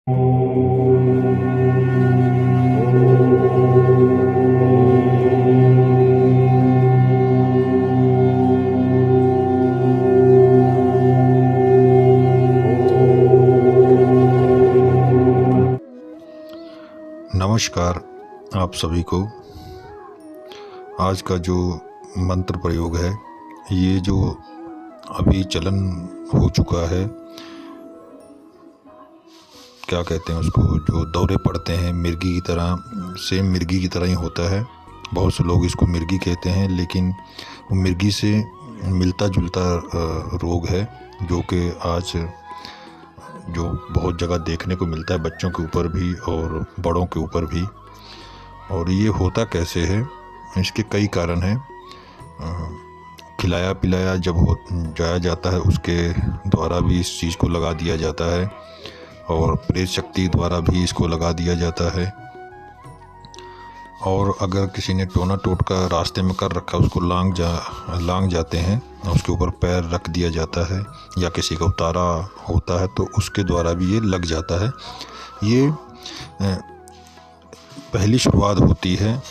नमस्कार आप सभी को। आज का जो मंत्र प्रयोग है, ये जो अभी चलन हो चुका है, क्या कहते हैं उसको, जो दौरे पड़ते हैं मिर्गी की तरह, सेम मिर्गी की तरह ही होता है। बहुत से लोग इसको मिर्गी कहते हैं, लेकिन वो मिर्गी से मिलता जुलता रोग है, जो कि आज जो बहुत जगह देखने को मिलता है, बच्चों के ऊपर भी और बड़ों के ऊपर भी। और ये होता कैसे है, इसके कई कारण हैं। खिलाया पिलाया जब जाया जाता है, उसके द्वारा भी इस चीज़ को लगा दिया जाता है, और प्रेत शक्ति द्वारा भी इसको लगा दिया जाता है। और अगर किसी ने टोना टोटका रास्ते में कर रखा, उसको लांग जाते हैं, उसके ऊपर पैर रख दिया जाता है, या किसी का उतारा होता है तो उसके द्वारा भी ये लग जाता है। ये पहली शुरुआत होती है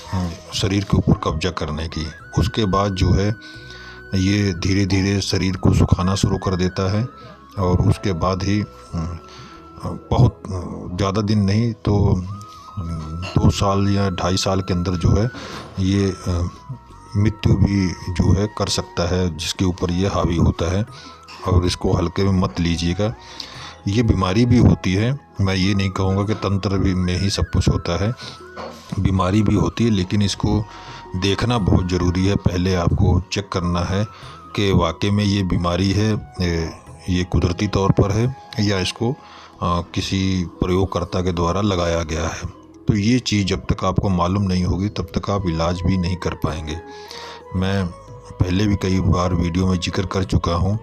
शरीर के ऊपर कब्जा करने की। उसके बाद जो है ये धीरे धीरे शरीर को सुखाना शुरू कर देता है, और उसके बाद ही बहुत ज़्यादा दिन नहीं तो 2 साल या 2.5 साल के अंदर जो है ये मृत्यु भी जो है कर सकता है, जिसके ऊपर ये हावी होता है। और इसको हल्के में मत लीजिएगा। ये बीमारी भी होती है, मैं ये नहीं कहूँगा कि तंत्र भी में ही सब कुछ होता है, बीमारी भी होती है, लेकिन इसको देखना बहुत ज़रूरी है। पहले आपको चेक करना है कि वाकई में ये बीमारी है, ये कुदरती तौर पर है, या इसको किसी प्रयोगकर्ता के द्वारा लगाया गया है। तो ये चीज़ जब तक आपको मालूम नहीं होगी, तब तक आप इलाज भी नहीं कर पाएंगे। मैं पहले भी कई बार वीडियो में जिक्र कर चुका हूँ,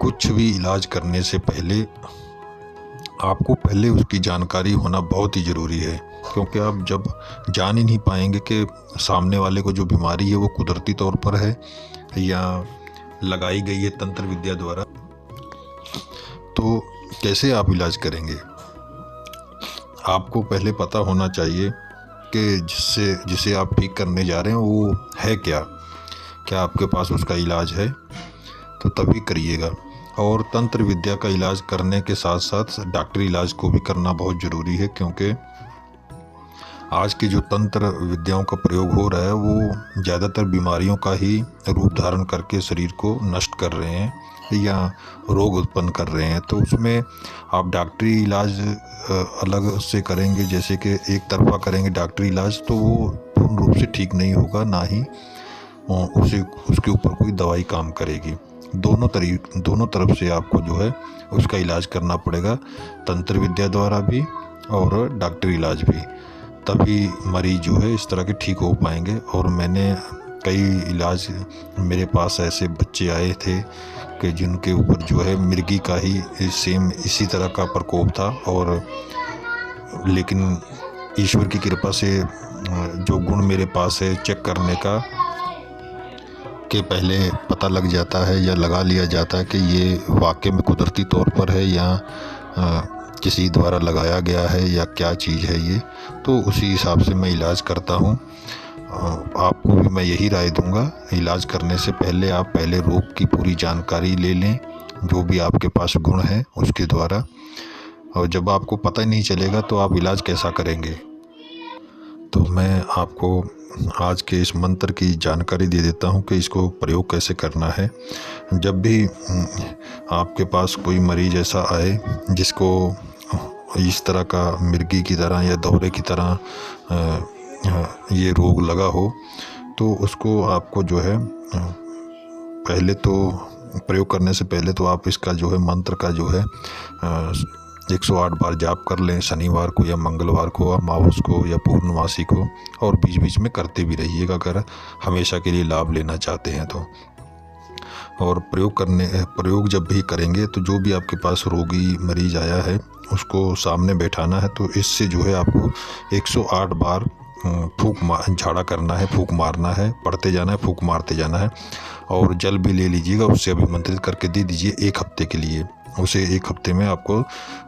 कुछ भी इलाज करने से पहले आपको पहले उसकी जानकारी होना बहुत ही ज़रूरी है, क्योंकि आप जब जान ही नहीं पाएंगे कि सामने वाले को जो बीमारी है वो कुदरती तौर पर है या लगाई गई है तंत्र विद्या द्वारा, तो कैसे आप इलाज करेंगे। आपको पहले पता होना चाहिए कि जिसे आप ठीक करने जा रहे हैं वो है क्या आपके पास उसका इलाज है, तो तभी करिएगा। और तंत्र विद्या का इलाज करने के साथ साथ डॉक्टरी इलाज को भी करना बहुत ज़रूरी है, क्योंकि आज की जो तंत्र विद्याओं का प्रयोग हो रहा है वो ज़्यादातर बीमारियों का ही रूप धारण करके शरीर को नष्ट कर रहे हैं या रोग उत्पन्न कर रहे हैं। तो उसमें आप डॉक्टरी इलाज अलग से करेंगे, जैसे कि एक तरफा करेंगे डॉक्टरी इलाज, तो वो पूर्ण रूप से ठीक नहीं होगा, ना ही उसके ऊपर कोई दवाई काम करेगी। दोनों तरफ से आपको जो है उसका इलाज करना पड़ेगा, तंत्र विद्या द्वारा भी और डॉक्टरी इलाज भी, तभी मरीज जो है इस तरह के ठीक हो पाएंगे। और मैंने कई इलाज, मेरे पास ऐसे बच्चे आए थे कि जिनके ऊपर जो है मिर्गी का ही सेम इसी तरह का प्रकोप था, और लेकिन ईश्वर की कृपा से जो गुण मेरे पास है चेक करने का, कि पहले पता लग जाता है या लगा लिया जाता है कि ये वाकई में कुदरती तौर पर है या किसी द्वारा लगाया गया है या क्या चीज़ है ये, तो उसी हिसाब से मैं इलाज करता हूँ। आपको भी मैं यही राय दूंगा, इलाज करने से पहले आप पहले रोग की पूरी जानकारी ले लें, जो भी आपके पास गुण है उसके द्वारा। और जब आपको पता ही नहीं चलेगा तो आप इलाज कैसा करेंगे। तो मैं आपको आज के इस मंत्र की जानकारी दे देता हूं कि इसको प्रयोग कैसे करना है। जब भी आपके पास कोई मरीज ऐसा आए जिसको इस तरह का मिर्गी की तरह या दौरे की तरह ये रोग लगा हो, तो उसको आपको जो है पहले तो प्रयोग करने से पहले तो आप इसका जो है मंत्र का जो है 108 बार जाप कर लें, शनिवार को या मंगलवार को, अमावस को या पूर्णमासी को, और बीच बीच में करते भी रहिएगा अगर हमेशा के लिए लाभ लेना चाहते हैं तो। और प्रयोग जब भी करेंगे तो जो भी आपके पास रोगी मरीज आया है उसको सामने बैठाना है, तो इससे जो है आपको 108 बार झाड़ा करना है, फूंक मारना है, पढ़ते जाना है, फूंक मारते जाना है। और जल भी ले लीजिएगा, उससे अभिमंत्रित करके दे दीजिए 1 हफ्ते के लिए। उसे 1 हफ्ते में आपको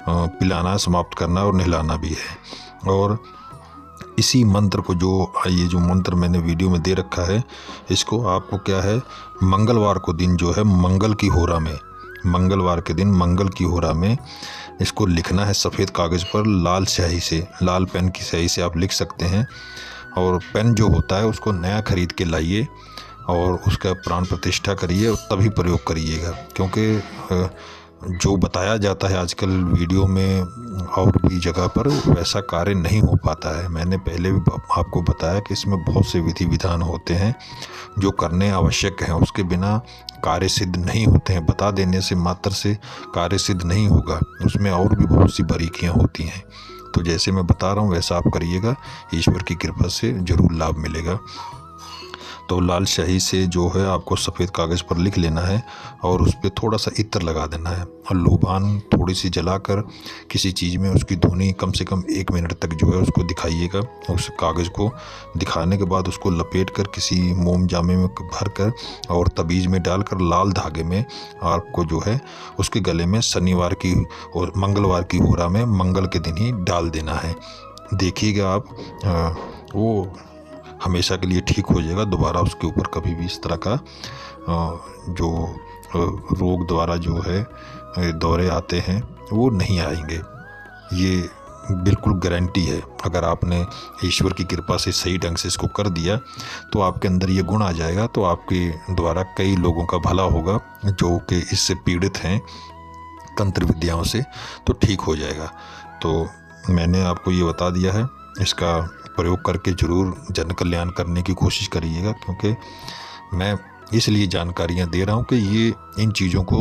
पिलाना, समाप्त करना और नहलाना भी है। और इसी मंत्र को ये जो मंत्र मैंने वीडियो में दे रखा है, इसको आपको क्या है, मंगलवार को दिन जो है मंगलवार के दिन मंगल की होरा में इसको लिखना है सफ़ेद कागज़ पर लाल स्याही से, लाल पेन की स्याही से आप लिख सकते हैं। और पेन जो होता है उसको नया ख़रीद के लाइए और उसका प्राण प्रतिष्ठा करिए और तभी प्रयोग करिएगा, क्योंकि जो बताया जाता है आजकल वीडियो में और भी जगह पर वैसा कार्य नहीं हो पाता है। मैंने पहले भी आपको बताया कि इसमें बहुत से विधि विधान होते हैं जो करने आवश्यक हैं, उसके बिना कार्य सिद्ध नहीं होते हैं। बता देने से मात्र से कार्य सिद्ध नहीं होगा, उसमें और भी बहुत सी बारीकियां होती हैं। तो जैसे मैं बता रहा हूँ वैसा आप करिएगा, ईश्वर की कृपा से ज़रूर लाभ मिलेगा। तो लाल स्याही से जो है आपको सफ़ेद कागज़ पर लिख लेना है और उस पर थोड़ा सा इत्र लगा देना है और लोबान थोड़ी सी जलाकर किसी चीज़ में उसकी धुनी कम से कम 1 मिनट तक जो है उसको दिखाइएगा। उस कागज़ को दिखाने के बाद उसको लपेट कर किसी मोम जामे में भर कर और तबीज़ में डालकर लाल धागे में आपको जो है उसके गले में शनिवार की और मंगलवार की होरा में मंगल के दिन ही डाल देना है। देखिएगा आप वो हमेशा के लिए ठीक हो जाएगा। दोबारा उसके ऊपर कभी भी इस तरह का जो रोग द्वारा जो है दौरे आते हैं वो नहीं आएंगे, ये बिल्कुल गारंटी है। अगर आपने ईश्वर की कृपा से सही ढंग से इसको कर दिया तो आपके अंदर ये गुण आ जाएगा, तो आपके द्वारा कई लोगों का भला होगा जो कि इससे पीड़ित हैं तंत्र विद्याओं से, तो ठीक हो जाएगा। तो मैंने आपको ये बता दिया है, इसका प्रयोग करके ज़रूर जन कल्याण करने की कोशिश करिएगा, क्योंकि मैं इसलिए जानकारियाँ दे रहा हूँ कि ये इन चीज़ों को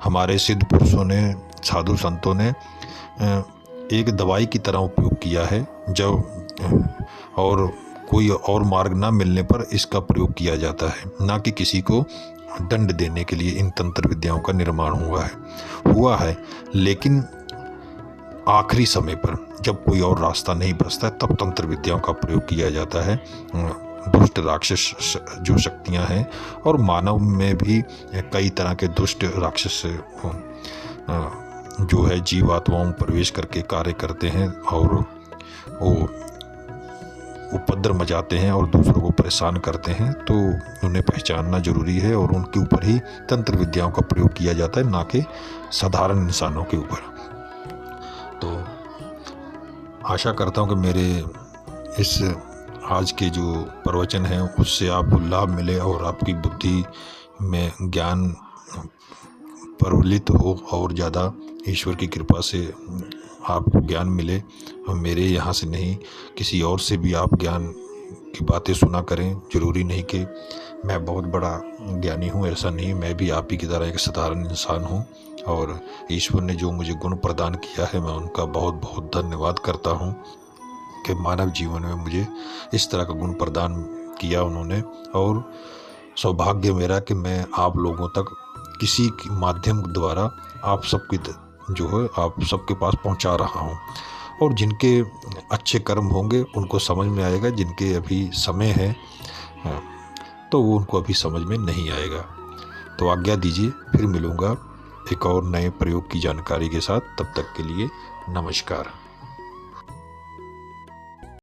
हमारे सिद्ध पुरुषों ने, साधु संतों ने एक दवाई की तरह उपयोग किया है। जब और कोई और मार्ग ना मिलने पर इसका प्रयोग किया जाता है, ना कि किसी को दंड देने के लिए इन तंत्र विद्याओं का निर्माण हुआ है। लेकिन आखिरी समय पर जब कोई और रास्ता नहीं बचता है तब तंत्र विद्याओं का प्रयोग किया जाता है। दुष्ट राक्षस जो शक्तियां हैं और मानव में भी कई तरह के दुष्ट राक्षस जो है जीवात्माओं में प्रवेश करके कार्य करते हैं और वो उपद्रव मचाते हैं और दूसरों को परेशान करते हैं, तो उन्हें पहचानना जरूरी है और उनके ऊपर ही तंत्र विद्याओं का प्रयोग किया जाता है, ना कि साधारण इंसानों के ऊपर। तो आशा करता हूँ कि मेरे इस आज के जो प्रवचन हैं उससे आपको लाभ मिले और आपकी बुद्धि में ज्ञान प्रवलित हो और ज़्यादा ईश्वर की कृपा से आपको ज्ञान मिले। मेरे यहाँ से नहीं, किसी और से भी आप ज्ञान की बातें सुना करें। ज़रूरी नहीं कि मैं बहुत बड़ा ज्ञानी हूँ, ऐसा नहीं, मैं भी आप ही की तरह एक साधारण इंसान हूँ। और ईश्वर ने जो मुझे गुण प्रदान किया है मैं उनका बहुत बहुत धन्यवाद करता हूँ कि मानव जीवन में मुझे इस तरह का गुण प्रदान किया उन्होंने। और सौभाग्य मेरा कि मैं आप लोगों तक किसी माध्यम द्वारा आप सबकी जो है आप सबके पास पहुंचा रहा हूं। और जिनके अच्छे कर्म होंगे उनको समझ में आएगा, जिनके अभी समय है तो वो उनको अभी समझ में नहीं आएगा। तो आज्ञा दीजिए, फिर मिलूँगा एक और नए प्रयोग की जानकारी के साथ। तब तक के लिए नमस्कार।